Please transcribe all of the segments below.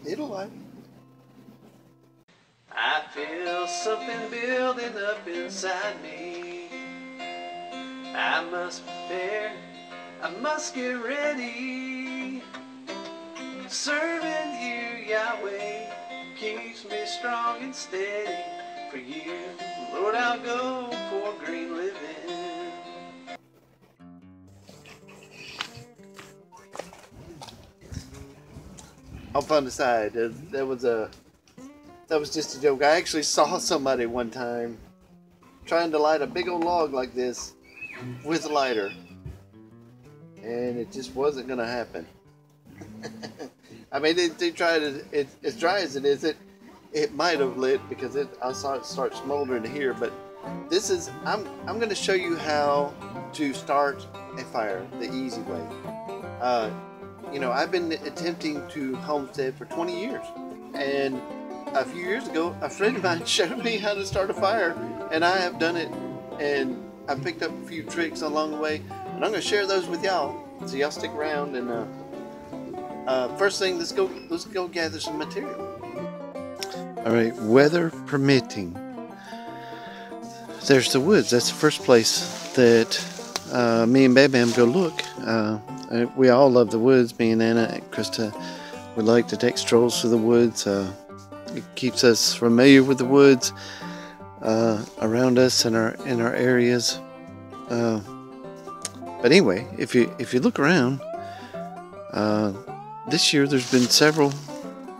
It'll light. I feel something building up inside me. I must prepare, I must get ready. Serving you, Yahweh, keeps me strong and steady. For you, Lord, I'll go for green living. All fun aside, that was just a joke. I actually saw somebody one time trying to light a big old log like this with a lighter, and it just wasn't gonna happen. I mean, they tried it. As dry as it is, it might have lit because I saw it start smoldering here. But this is I'm going to show you how to start a fire the easy way. You know, I've been attempting to homestead for 20 years, and a few years ago, a friend of mine showed me how to start a fire, and I have done it, and I picked up a few tricks along the way, and I'm going to share those with y'all. So y'all stick around, and first thing, let's go gather some material. All right, weather permitting. There's the woods. That's the first place that me and Bam Bam go look. We all love the woods. Me and Anna and Krista would like to take strolls through the woods. It keeps us familiar with the woods around us in our areas. But anyway, if you look around, this year there's been several,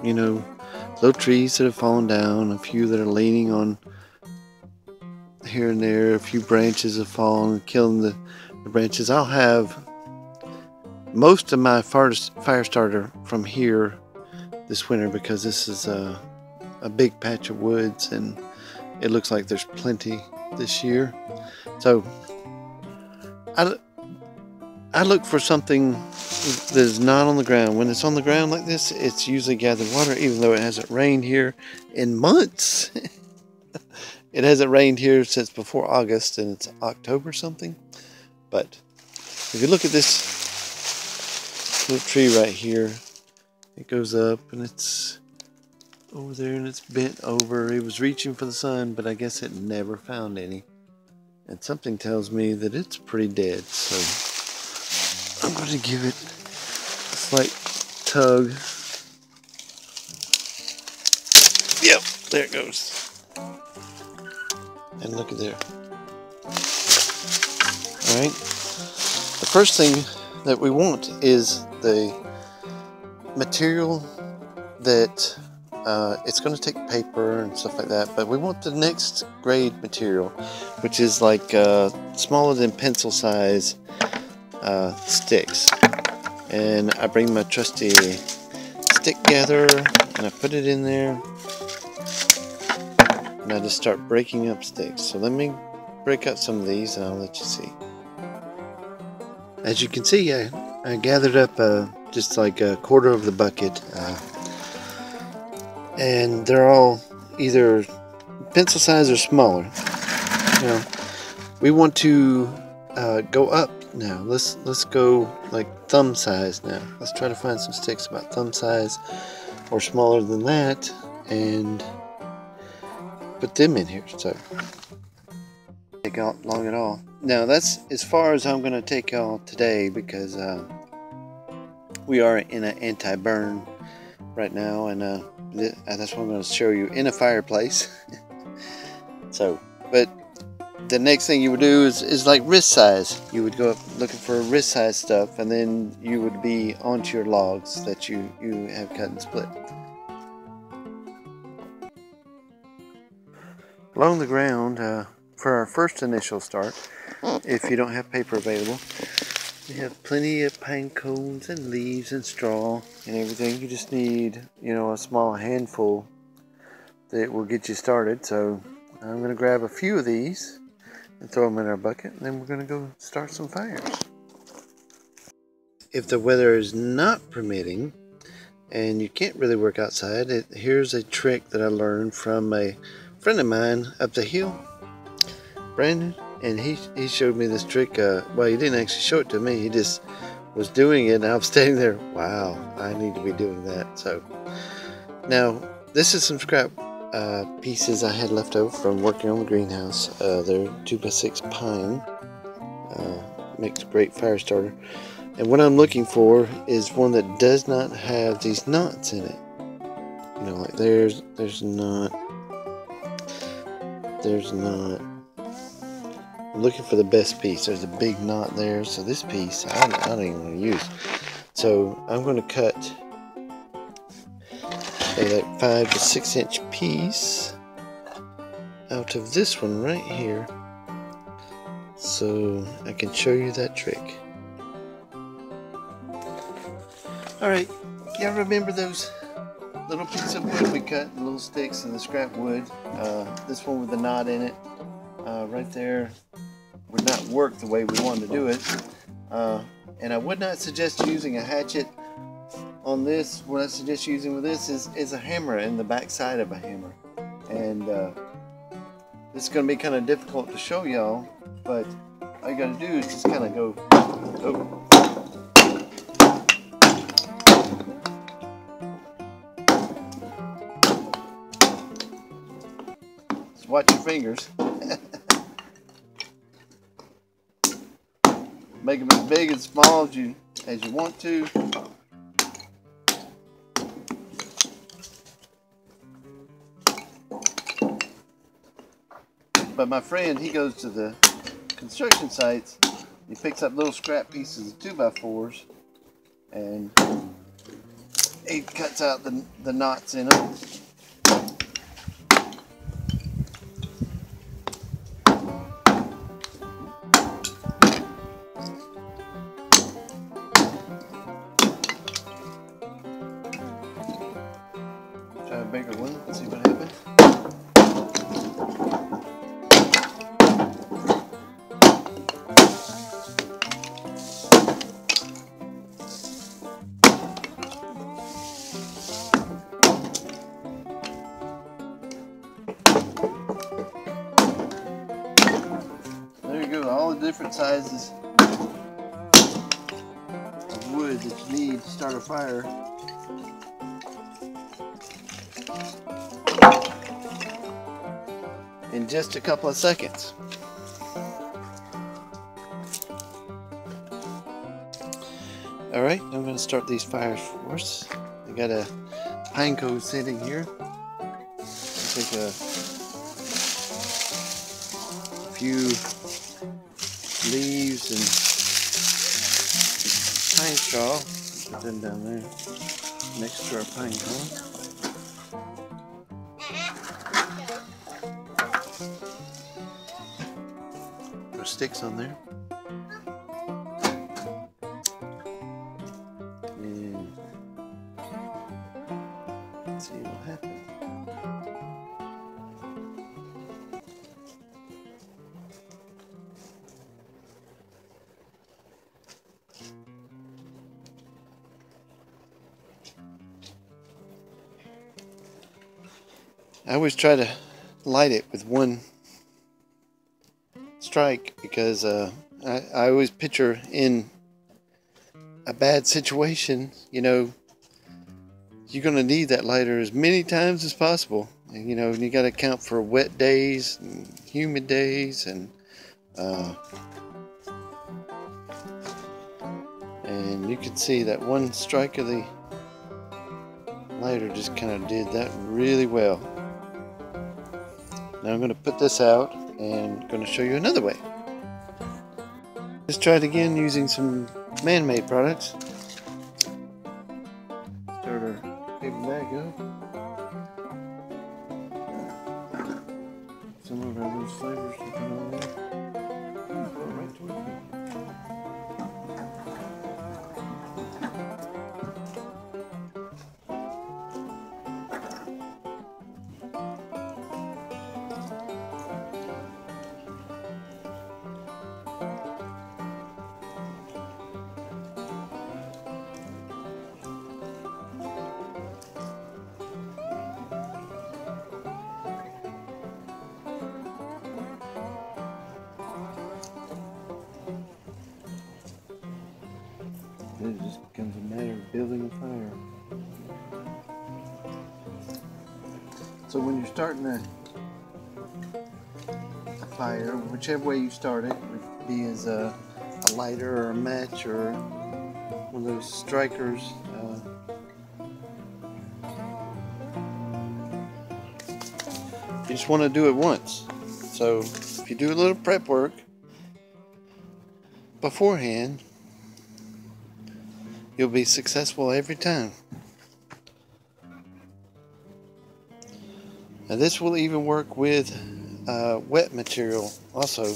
you know, little trees that have fallen down. A few that are leaning on here and there. A few branches have fallen, killing the branches. I'll have most of my fire starter from here this winter because this is a big patch of woods and it looks like there's plenty this year. So I look for something that is not on the ground. When it's on the ground like this, it's usually gathered water, even though it hasn't rained here in months. It hasn't rained here since before August, and it's October something. But if you look at this little tree right here, it goes up and it's over there and it's bent over. It was reaching for the sun, but I guess it never found any. And something tells me that it's pretty dead. So I'm going to give it a slight tug. Yep, there it goes. And look at there. Alright. The first thing that we want is the material that it's going to take paper and stuff like that, but we want the next grade material, which is like smaller than pencil size sticks. And I bring my trusty stick gatherer and I put it in there. And I just start breaking up sticks. So let me break up some of these and I'll let you see. As you can see, I gathered up just like a quarter of the bucket. And they're all either pencil size or smaller. Now, we want to go up now. Let's go like thumb size now. Let's try to find some sticks about thumb size or smaller than that and put them in here. So take out long at all. Now that's as far as I'm going to take y'all today because we are in an anti-burn right now, and that's what I'm going to show you in a fireplace. So, but the next thing you would do is like wrist size. You would go up looking for wrist size stuff, and then you would be onto your logs that you have cut and split. Along the ground, for our first initial start, if you don't have paper available, we have plenty of pine cones and leaves and straw and everything. You just need, you know, a small handful that will get you started. So I'm going to grab a few of these and throw them in our bucket, and then we're going to go start some fires. If the weather is not permitting and you can't really work outside, here's a trick that I learned from a friend of mine up the hill, Brandon, and he showed me this trick. Well, he didn't actually show it to me, he just was doing it, and I was standing there, wow, I need to be doing that. So Now, this is some scrap pieces I had left over from working on the greenhouse. They're 2x6 pine. Makes a great fire starter. And what I'm looking for is one that does not have these knots in it. You know, like there's not. I'm looking for the best piece. There's a big knot there, so this piece I don't even want to use. So I'm going to cut a like 5 to 6 inch piece out of this one right here, so I can show you that trick. Alright, y'all remember those little pieces of wood we cut, the little sticks and the scrap wood? This one with the knot in it, right there, would not work the way we wanted to do it. And I would not suggest using a hatchet on this. What I suggest using with this is a hammer in the back side of a hammer. And this is going to be kind of difficult to show y'all, but all you got to do is just kind of go. Just watch your fingers. Make them as big and small as you want to. But my friend, he goes to the construction sites, he picks up little scrap pieces of 2x4s, and he cuts out the knots in them. Try a bigger one, see what happens. There you go, all the different sizes of wood that you need to start a fire. In just a couple of seconds. Alright, I'm going to start these fires for us. I got a pine cone sitting here. I'll take a few leaves and pine straw, put them down there next to our pine cone. Put sticks on there. And let's see what happens. I always try to light it with one strike because I always picture in a bad situation, you know, you're going to need that lighter as many times as possible. And, you know, you got to account for wet days and humid days, and you can see that one strike of the lighter just kind of did that really well. Now I'm going to put this out and going to show you another way. Let's try it again using some man-made products. Start our paper bag up. Some of our loose flavors to put on there. Right toward me. It just becomes a matter of building a fire. So when you're starting a fire, whichever way you start it, would be as a lighter or a match or one of those strikers. You just want to do it once. So if you do a little prep work beforehand, you'll be successful every time. Now this will even work with wet material, also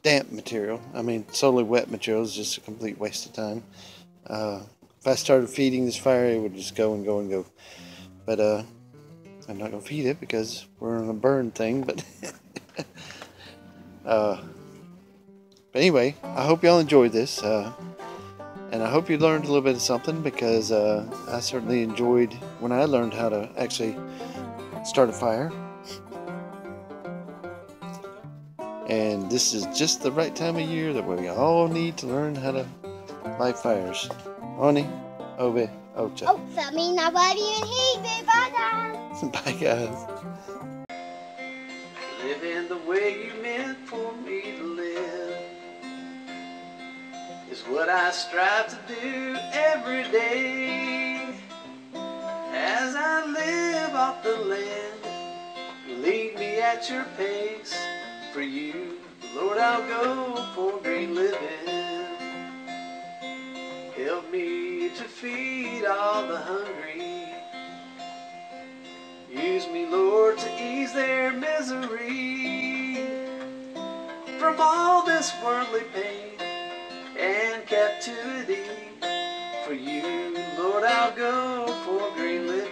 damp material. I mean, solely wet material is just a complete waste of time. If I started feeding this fire, it would just go and go and go. But I'm not gonna feed it because we're on a burn thing. But anyway, I hope y'all enjoyed this, and I hope you learned a little bit of something, because I certainly enjoyed when I learned how to actually start a fire. And this is just the right time of year that we all need to learn how to light fires. Oni, Obe, Ocha. Oh, that means I love you and hate you. Bye, guys. Bye, guys. Living the way you meant for me to live is what I strive to do every day. As I live off the land, lead me at your pace. For you, Lord, I'll go for great living. Help me to feed all the hungry. Use me, Lord, to ease their misery from all this worldly pain and captivity. For you, Lord, I'll go for great living.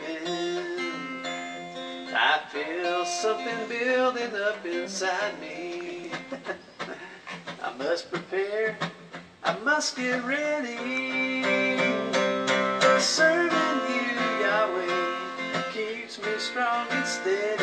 I feel something building up inside me. I must prepare, I must get ready. Serving you, Yahweh, keeps me strong and steady.